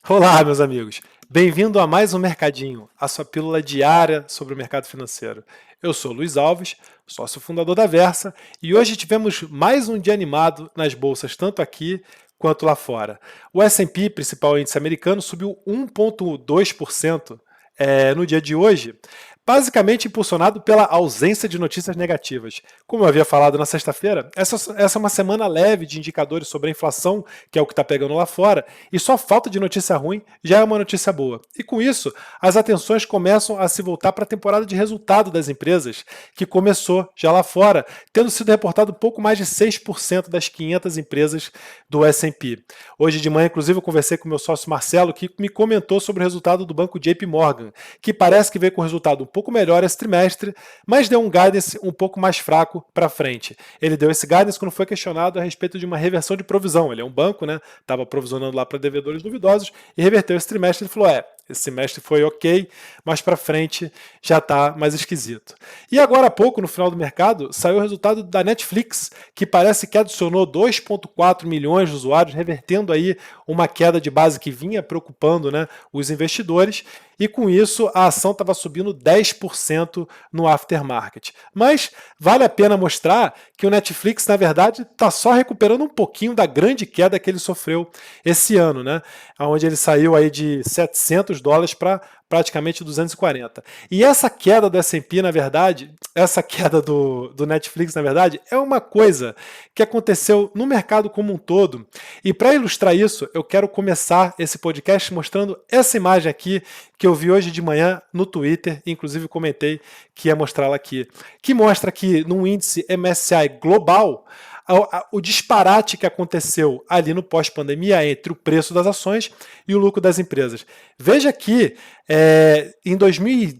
Olá, meus amigos. Bem-vindo a mais um Mercadinho, a sua pílula diária sobre o mercado financeiro. Eu sou Luiz Alves, sócio fundador da Versa, e hoje tivemos mais um dia animado nas bolsas, tanto aqui quanto lá fora. O S&P, principal índice americano, subiu 1,2% no dia de hoje, basicamente impulsionado pela ausência de notícias negativas. Como eu havia falado na sexta-feira, essa é uma semana leve de indicadores sobre a inflação, que é o que está pegando lá fora, e só falta de notícia ruim já é uma notícia boa. E com isso, as atenções começam a se voltar para a temporada de resultado das empresas, que começou já lá fora, tendo sido reportado pouco mais de 6% das 500 empresas do S&P. Hoje de manhã, inclusive, eu conversei com o meu sócio Marcelo, que me comentou sobre o resultado do banco JP Morgan, que parece que veio com resultado um pouco melhor esse trimestre, mas deu um guidance um pouco mais fraco para frente. Ele deu esse guidance quando foi questionado a respeito de uma reversão de provisão. Ele é um banco, né? Estava provisionando lá para devedores duvidosos e reverteu esse trimestre. Ele falou: esse semestre foi ok, mas para frente já está mais esquisito. E agora há pouco, no final do mercado, saiu o resultado da Netflix, que parece que adicionou 2,4 milhões de usuários, revertendo aí uma queda de base que vinha preocupando, né, os investidores, e com isso a ação estava subindo 10% no aftermarket. Mas vale a pena mostrar que o Netflix, na verdade, está só recuperando um pouquinho da grande queda que ele sofreu esse ano, né? Onde ele saiu aí de $700 para praticamente 240. E essa queda do S&P, na verdade, essa queda do Netflix, na verdade, é uma coisa que aconteceu no mercado como um todo. E para ilustrar isso, eu quero começar esse podcast mostrando essa imagem aqui que eu vi hoje de manhã no Twitter, inclusive comentei que ia mostrá-la aqui, que mostra que num índice MSCI global, o disparate que aconteceu ali no pós-pandemia entre o preço das ações e o lucro das empresas. Veja que em 2000,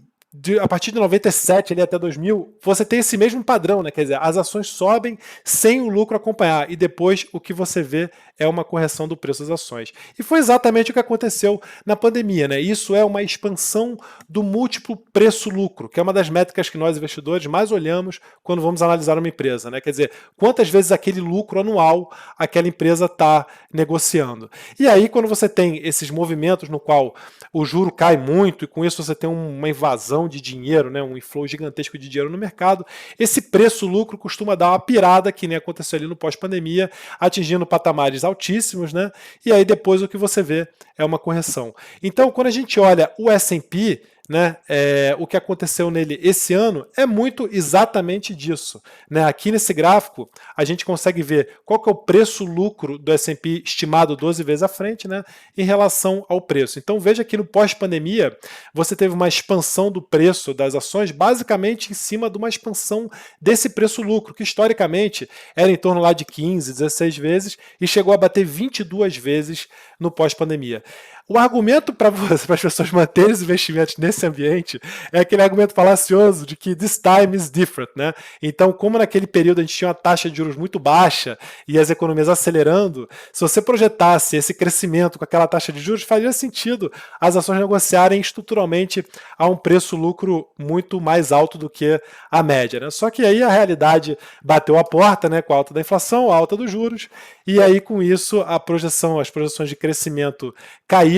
a partir de 97 ali até 2000, você tem esse mesmo padrão, né? Quer dizer, as ações sobem sem o lucro acompanhar e depois o que você vê é uma correção do preço das ações. E foi exatamente o que aconteceu na pandemia, né? Isso é uma expansão do múltiplo preço-lucro, que é uma das métricas que nós investidores mais olhamos quando vamos analisar uma empresa, né? Quer dizer, quantas vezes aquele lucro anual aquela empresa está negociando. E aí, quando você tem esses movimentos no qual o juro cai muito e com isso você tem uma invasão de dinheiro, né, um inflow gigantesco de dinheiro no mercado, esse preço-lucro costuma dar uma pirada, que nem aconteceu ali no pós-pandemia, atingindo patamares altíssimos, né? E aí depois o que você vê é uma correção. Então, quando a gente olha o S&P, né, o que aconteceu nele esse ano é muito exatamente disso, né? Aqui nesse gráfico a gente consegue ver qual que é o preço-lucro do S&P estimado 12 vezes à frente, né, em relação ao preço. Então veja que no pós-pandemia você teve uma expansão do preço das ações basicamente em cima de uma expansão desse preço-lucro, que historicamente era em torno lá de 15, 16 vezes e chegou a bater 22 vezes no pós-pandemia. O argumento para as pessoas manterem os investimentos nesse ambiente é aquele argumento falacioso de que this time is different, né? Então, como naquele período a gente tinha uma taxa de juros muito baixa e as economias acelerando, se você projetasse esse crescimento com aquela taxa de juros, faria sentido as ações negociarem estruturalmente a um preço-lucro muito mais alto do que a média, né? Só que aí a realidade bateu a porta, né, com a alta da inflação, a alta dos juros, e aí com isso as projeções de crescimento caíram,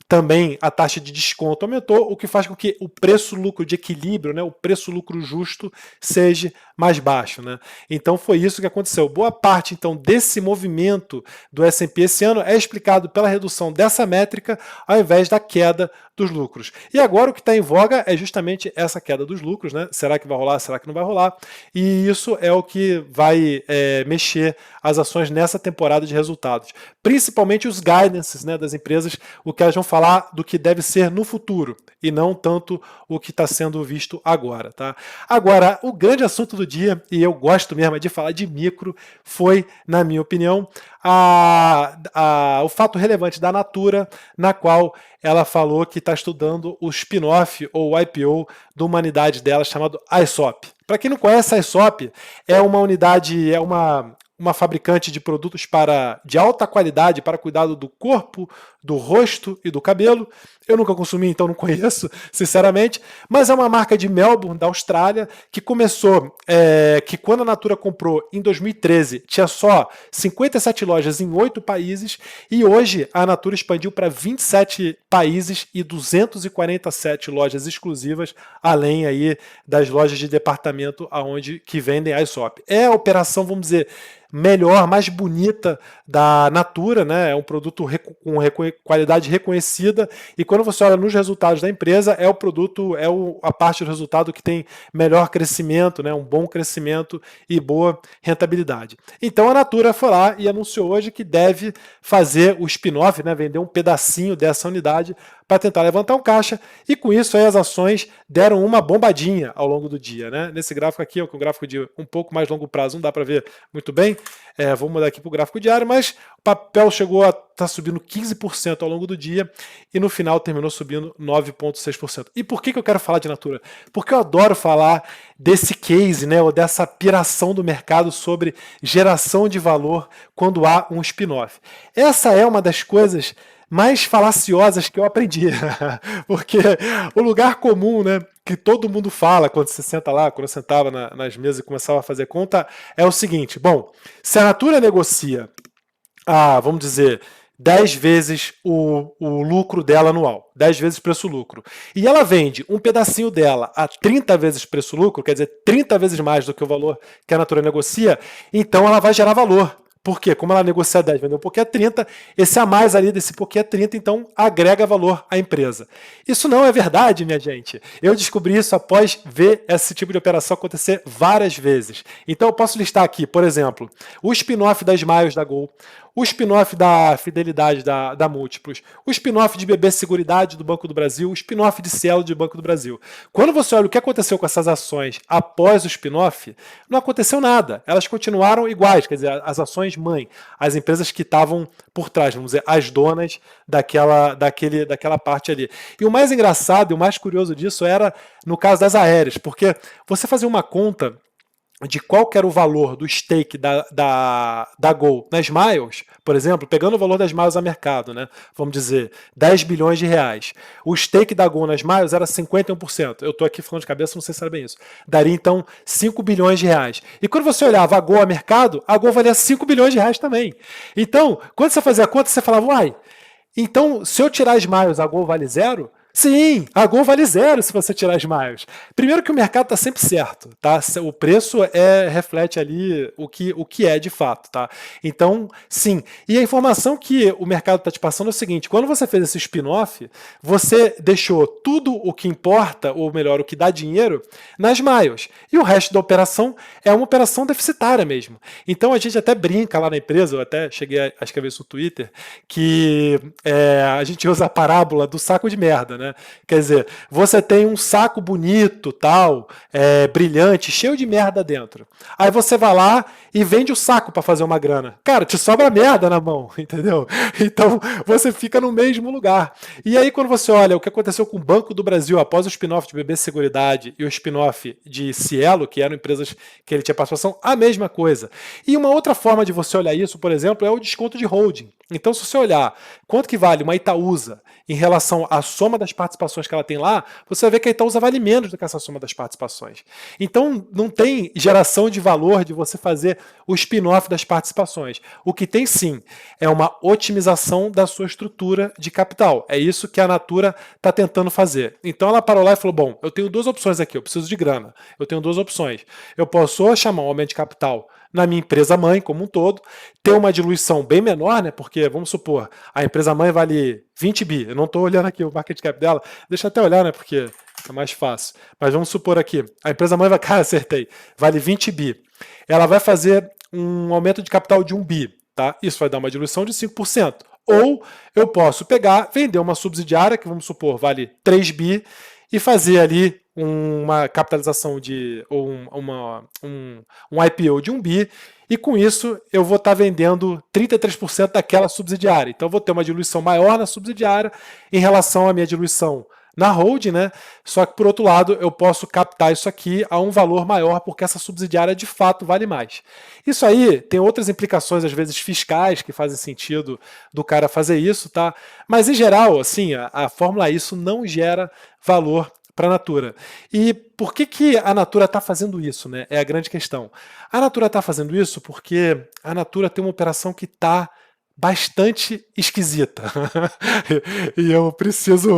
também a taxa de desconto aumentou, o que faz com que o preço-lucro de equilíbrio, né, o preço-lucro justo, seja mais baixo, né? Então foi isso que aconteceu. Boa parte então desse movimento do S&P esse ano é explicado pela redução dessa métrica ao invés da queda dos lucros. E agora o que está em voga é justamente essa queda dos lucros, né? Será que vai rolar? Será que não vai rolar? E isso é o que vai mexer as ações nessa temporada de resultados. Principalmente os guidances, né, das empresas, o que elas vão falar do que deve ser no futuro e não tanto o que está sendo visto agora, tá? Agora, o grande assunto do dia, e eu gosto mesmo de falar de micro, foi, na minha opinião, o fato relevante da Natura, na qual ela falou que está estudando o spin-off ou o IPO da humanidade dela, chamado ISOP. Para quem não conhece, a ISOP é uma unidade, uma fabricante de produtos de alta qualidade para cuidado do corpo, do rosto e do cabelo. Eu nunca consumi, então não conheço, sinceramente, mas é uma marca de Melbourne, da Austrália, que começou, que quando a Natura comprou em 2013, tinha só 57 lojas em 8 países, e hoje a Natura expandiu para 27 países e 247 lojas exclusivas, além aí das lojas de departamento que vendem a Aesop. É a operação, vamos dizer, melhor, mais bonita da Natura, né? É um produto com qualidade reconhecida, e quando você olha nos resultados da empresa, é o produto, a parte do resultado que tem melhor crescimento, né? Um bom crescimento e boa rentabilidade. Então a Natura foi lá e anunciou hoje que deve fazer o spin-off, né? Vender um pedacinho dessa unidade para tentar levantar um caixa, e com isso aí as ações deram uma bombadinha ao longo do dia, né? Nesse gráfico aqui, que é um gráfico de um pouco mais longo prazo, não dá para ver muito bem, vou mudar aqui para o gráfico diário, mas o papel chegou a estar subindo 15% ao longo do dia, e no final terminou subindo 9,6%. E por que eu quero falar de Natura? Porque eu adoro falar desse case, né, ou dessa piração do mercado sobre geração de valor quando há um spin-off. Essa é uma das coisas mais falaciosas que eu aprendi, porque o lugar comum, né, que todo mundo fala quando você senta lá, quando eu sentava nas mesas e começava a fazer conta, é o seguinte: bom, se a Natura negocia, vamos dizer, 10 vezes o lucro dela anual, 10 vezes preço-lucro, e ela vende um pedacinho dela a 30 vezes preço-lucro, quer dizer, 30 vezes mais do que o valor que a Natura negocia, então ela vai gerar valor. Por quê? Como ela negocia 10, vendeu um pouquinho a 30, esse a mais ali desse pouquinho a 30, então agrega valor à empresa. Isso não é verdade, minha gente. Eu descobri isso após ver esse tipo de operação acontecer várias vezes. Então eu posso listar aqui, por exemplo, o spin-off das Smiles da Gol, o spin-off da Fidelidade da Múltiplos, o spin-off de BB Seguridade do Banco do Brasil, o spin-off de Cielo do Banco do Brasil. Quando você olha o que aconteceu com essas ações após o spin-off, não aconteceu nada. Elas continuaram iguais, quer dizer, as ações mãe, as empresas que estavam por trás, vamos dizer, as donas daquela parte ali. E o mais engraçado e o mais curioso disso era no caso das aéreas, porque você fazia uma conta de qual que era o valor do stake da Gol nas Smiles, por exemplo, pegando o valor das Smiles a mercado, né? Vamos dizer, 10 bilhões de reais. O stake da Gol nas Smiles era 51%. Eu estou aqui falando de cabeça, não sei se era bem isso. Daria, então, 5 bilhões de reais. E quando você olhava a Gol a mercado, a Gol valia 5 bilhões de reais também. Então, quando você fazia a conta, você falava, uai, então, se eu tirar as Smiles, a Gol vale zero? Sim, a Gol vale zero se você tirar as Smiles. Primeiro que o mercado está sempre certo, tá? O preço reflete ali o que é de fato, tá? Então, sim. E a informação que o mercado está te passando é o seguinte: quando você fez esse spin-off, você deixou tudo o que importa, ou melhor, o que dá dinheiro, nas Smiles. E o resto da operação é uma operação deficitária mesmo. Então a gente até brinca lá na empresa, eu até cheguei a escrever isso no Twitter, que a gente usa a parábola do saco de merda, né? Quer dizer, você tem um saco bonito, tal, brilhante, cheio de merda dentro. Aí você vai lá e vende o saco para fazer uma grana. Cara, te sobra merda na mão, entendeu? Então você fica no mesmo lugar. E aí quando você olha o que aconteceu com o Banco do Brasil após o spin-off de BB Seguridade e o spin-off de Cielo, que eram empresas que ele tinha participação, a mesma coisa. E uma outra forma de você olhar isso, por exemplo, é o desconto de holding. Então se você olhar quanto que vale uma Itaúsa em relação à soma das participações que ela tem lá, você vai ver que a Itaúsa vale menos do que essa soma das participações. Então, não tem geração de valor de você fazer o spin-off das participações. O que tem, sim, é uma otimização da sua estrutura de capital. É isso que a Natura está tentando fazer. Então, ela parou lá e falou, bom, eu tenho duas opções aqui, eu preciso de grana. Eu tenho duas opções. Eu posso ou chamar um aumento de capital na minha empresa mãe como um todo, ter uma diluição bem menor, né? Porque, vamos supor, a empresa mãe vale 20 bi. Eu não estou olhando aqui o market cap dela, deixa eu até olhar, né? Porque é mais fácil. Mas vamos supor aqui, a empresa mãe vai, cara, acertei, vale 20 bi. Ela vai fazer um aumento de capital de 1 bi, tá? Isso vai dar uma diluição de 5%. Ou eu posso pegar, vender uma subsidiária, que vamos supor, vale 3 bi, e fazer ali uma capitalização ou um IPO de 1 bi, e com isso eu vou estar vendendo 33% daquela subsidiária. Então eu vou ter uma diluição maior na subsidiária em relação à minha diluição na holding, né? Só que por outro lado eu posso captar isso aqui a um valor maior porque essa subsidiária de fato vale mais. Isso aí tem outras implicações às vezes fiscais que fazem sentido do cara fazer isso, tá? Mas em geral, assim, a fórmula isso não gera valor para a Natura. E por que a Natura está fazendo isso, né? É a grande questão. A Natura está fazendo isso porque a Natura tem uma operação que está bastante esquisita. E eu preciso.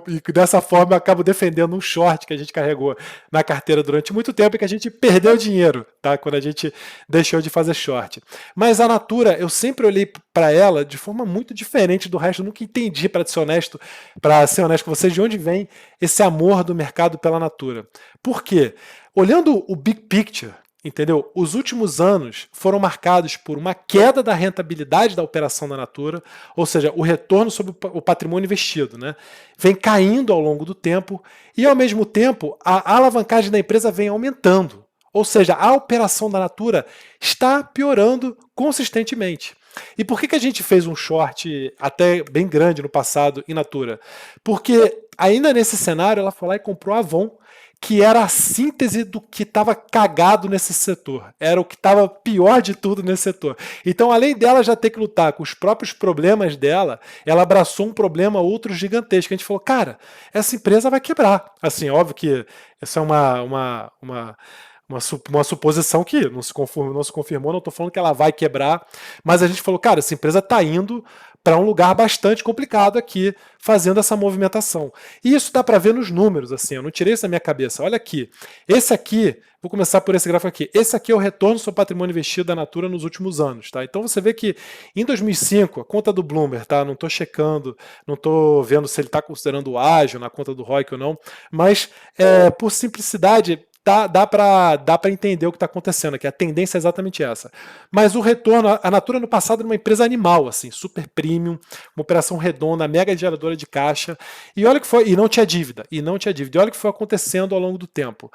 E dessa forma eu acabo defendendo um short que a gente carregou na carteira durante muito tempo e que a gente perdeu dinheiro, tá? Quando a gente deixou de fazer short. Mas a Natura, eu sempre olhei para ela de forma muito diferente do resto. Eu nunca entendi, para ser honesto com vocês, de onde vem esse amor do mercado pela Natura. Por quê? Olhando o big picture, entendeu? Os últimos anos foram marcados por uma queda da rentabilidade da operação da Natura, ou seja, o retorno sobre o patrimônio investido, né? Vem caindo ao longo do tempo e, ao mesmo tempo, a alavancagem da empresa vem aumentando. Ou seja, a operação da Natura está piorando consistentemente. E por que a gente fez um short até bem grande no passado em Natura? Porque ainda nesse cenário ela foi lá e comprou a Avon, que era a síntese do que estava cagado nesse setor. Era o que estava pior de tudo nesse setor. Então, além dela já ter que lutar com os próprios problemas dela, ela abraçou um problema outro gigantesco. A gente falou, cara, essa empresa vai quebrar. Assim, óbvio que essa é uma suposição que não se confirmou, não estou falando que ela vai quebrar, mas a gente falou, cara, essa empresa está indo para um lugar bastante complicado aqui, fazendo essa movimentação. E isso dá para ver nos números, assim, eu não tirei isso da minha cabeça. Olha aqui, esse aqui, vou começar por esse gráfico aqui, esse aqui é o retorno sobre patrimônio investido da Natura nos últimos anos, tá? Então você vê que em 2005, a conta do Bloomberg, tá? Não estou checando, não estou vendo se ele está considerando o ágil na conta do ROIC ou não, mas por simplicidade, dá para entender o que está acontecendo aqui. A tendência é exatamente essa. Mas o retorno, a Natura no passado era uma empresa animal, assim, super premium, uma operação redonda, mega geradora de caixa. E olha que foi, e não tinha dívida. E olha o que foi acontecendo ao longo do tempo.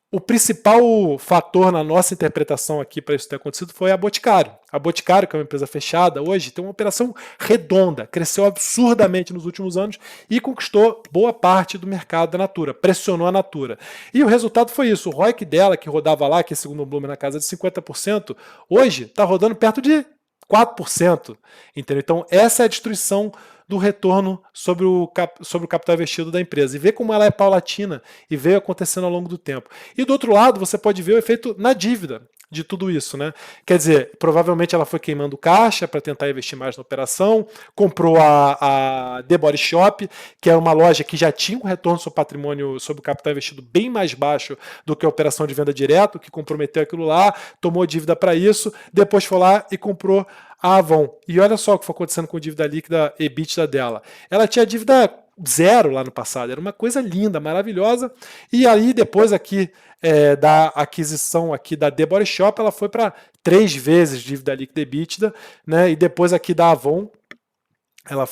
O principal fator na nossa interpretação aqui para isso ter acontecido foi a Boticário. A Boticário, que é uma empresa fechada, hoje tem uma operação redonda, cresceu absurdamente nos últimos anos e conquistou boa parte do mercado da Natura, pressionou a Natura. E o resultado foi isso, o ROIC dela, que rodava lá, que é segundo o Bloomberg na casa de 50%, hoje está rodando perto de 4%. Entendeu? Então essa é a destruição do retorno sobre o capital investido da empresa. E ver como ela é paulatina e veio acontecendo ao longo do tempo. E do outro lado, você pode ver o efeito na dívida de tudo isso, né? Quer dizer, provavelmente ela foi queimando caixa para tentar investir mais na operação, comprou a The Body Shop, que é uma loja que já tinha um retorno sobre o patrimônio, sobre o capital investido bem mais baixo do que a operação de venda direto, que comprometeu aquilo lá, tomou dívida para isso, depois foi lá e comprou a Avon. E olha só o que foi acontecendo com a dívida líquida EBITDA dela. Ela tinha dívida zero lá no passado, era uma coisa linda, maravilhosa, e aí depois aqui da aquisição aqui da The Body Shop, ela foi para 3 vezes dívida líquida EBITDA, né? E depois aqui da Avon, ela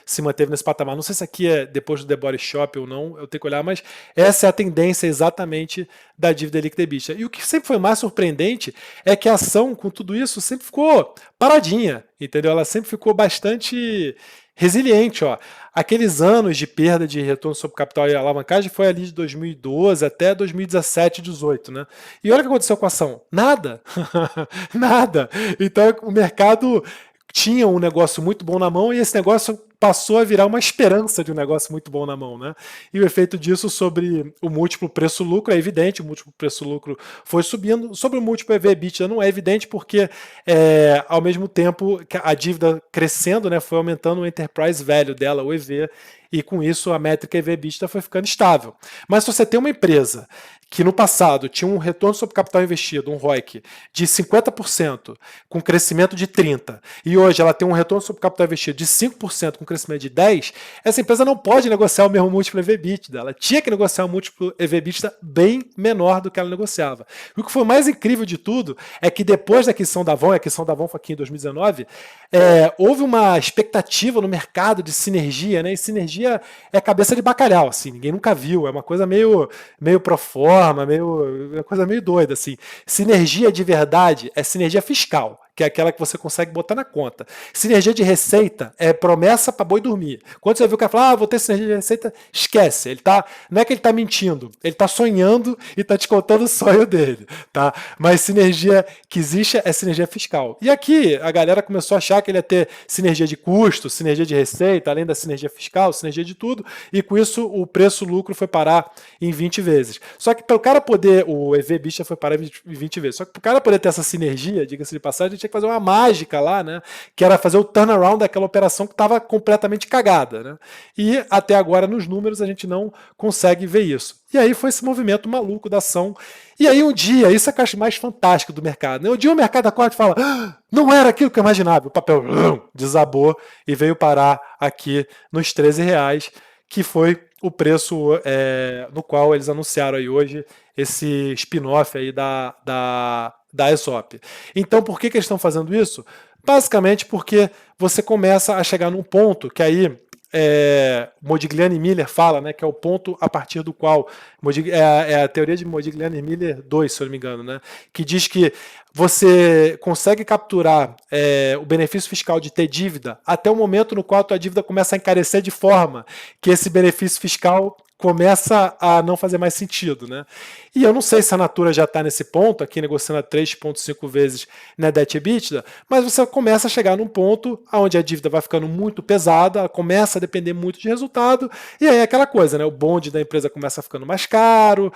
se manteve nesse patamar. Não sei se aqui é depois do The Body Shop ou não, eu tenho que olhar, mas essa é a tendência exatamente da dívida líquida EBITDA. E o que sempre foi mais surpreendente é que a ação, com tudo isso, sempre ficou paradinha, entendeu? Ela sempre ficou bastante resiliente, ó. Aqueles anos de perda de retorno sobre capital e alavancagem foi ali de 2012 até 2017, 2018, né? E olha o que aconteceu com a ação. Nada. Nada. Então o mercado tinha um negócio muito bom na mão e esse negócio passou a virar uma esperança de um negócio muito bom na mão, né? E o efeito disso sobre o múltiplo preço-lucro é evidente, o múltiplo preço-lucro foi subindo, sobre o múltiplo EV/EBITDA não é evidente porque ao mesmo tempo que a dívida crescendo, né, foi aumentando o enterprise value dela, o EV, e com isso a métrica EV/EBITDA foi ficando estável. Mas se você tem uma empresa que no passado tinha um retorno sobre capital investido, um ROIC, de 50%, com crescimento de 30%, e hoje ela tem um retorno sobre capital investido de 5%, com crescimento de 10%, essa empresa não pode negociar o mesmo múltiplo EV/EBITDA. Ela tinha que negociar um múltiplo EV/EBITDA bem menor do que ela negociava. E o que foi mais incrível de tudo é que depois da aquisição da Avon, a aquisição da Avon foi aqui em 2019, houve uma expectativa no mercado de sinergia, né? E sinergia é cabeça de bacalhau, assim, ninguém nunca viu, é uma coisa meio pro forma, uma coisa meio doida, assim. Sinergia de verdade é sinergia fiscal. que é aquela que você consegue botar na conta. Sinergia de receita é promessa para boi dormir. Quando você vê o cara falar, vou ter sinergia de receita, esquece. Não é que ele está mentindo, ele está sonhando e está te contando o sonho dele. Tá? Mas sinergia que existe é sinergia fiscal. E aqui a galera começou a achar que ele ia ter sinergia de custo, sinergia de receita, além da sinergia fiscal, sinergia de tudo, e com isso o preço-lucro foi parar em 20 vezes. Só que para o cara poder, o EV/EBITDA foi parar em 20 vezes, só que para o cara poder ter essa sinergia, diga-se de passagem, ele tinha que fazer uma mágica lá, né? Que era fazer o turnaround daquela operação que estava completamente cagada, né? E até agora nos números a gente não consegue ver isso. E aí foi esse movimento maluco da ação. E aí um dia, isso é o que eu acho mais fantástico do mercado, né? Um dia o mercado acorda e fala, não era aquilo que eu imaginava. O papel desabou e veio parar aqui nos R$13, que foi o preço no qual eles anunciaram aí hoje esse spin-off aí da ESOP. Então, por que eles estão fazendo isso? Basicamente porque você começa a chegar num ponto que aí Modigliani e Miller fala, né, que é o ponto a partir do qual é a teoria de Modigliani e Miller 2, se eu não me engano, né, que diz que você consegue capturar o benefício fiscal de ter dívida até o momento no qual a tua dívida começa a encarecer de forma que esse benefício fiscal começa a não fazer mais sentido, né? E eu não sei se a Natura já está nesse ponto, aqui negociando a 3,5 vezes na Debt EBITDA, mas você começa a chegar num ponto onde a dívida vai ficando muito pesada, ela começa a depender muito de resultado, e aí é aquela coisa, né? O bonde da empresa começa ficando mais caro,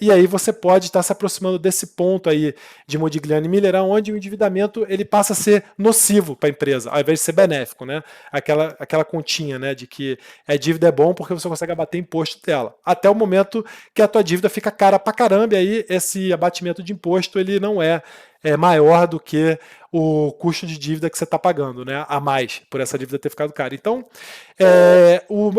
e aí você pode estar se aproximando desse ponto aí de Modigliani e Miller, onde o endividamento ele passa a ser nocivo para a empresa, ao invés de ser benéfico, né? Aquela continha, né, de que a dívida é bom porque você consegue abater imposto dela, até o momento que a tua dívida fica cara pra caramba, e aí esse abatimento de imposto ele não é maior do que o custo de dívida que você está pagando, né, a mais por essa dívida ter ficado cara. Então,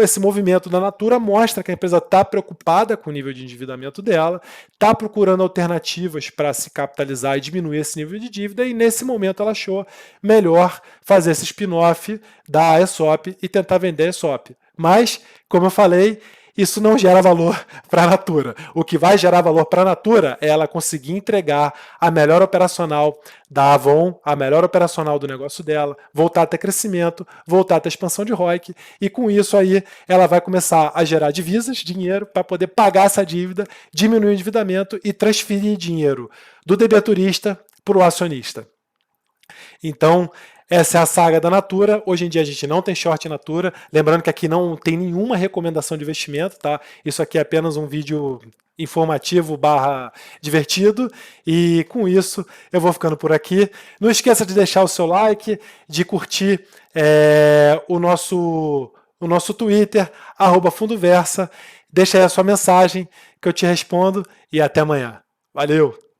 esse movimento da Natura mostra que a empresa está preocupada com o nível de endividamento dela, está procurando alternativas para se capitalizar e diminuir esse nível de dívida, e nesse momento ela achou melhor fazer esse spin-off da ESOP e tentar vender a ESOP. Mas, como eu falei, isso não gera valor para a Natura. O que vai gerar valor para a Natura é ela conseguir entregar a melhor operacional da Avon, a melhor operacional do negócio dela, voltar a ter crescimento, voltar a ter expansão de ROIC, e com isso aí ela vai começar a gerar divisas, dinheiro, para poder pagar essa dívida, diminuir o endividamento e transferir dinheiro do debenturista para o acionista. Então, essa é a saga da Natura. Hoje em dia a gente não tem short Natura. Lembrando que aqui não tem nenhuma recomendação de investimento, tá? Isso aqui é apenas um vídeo informativo / divertido. E com isso eu vou ficando por aqui. Não esqueça de deixar o seu like, de curtir o nosso Twitter, @fundoversa. Deixa aí a sua mensagem que eu te respondo e até amanhã. Valeu!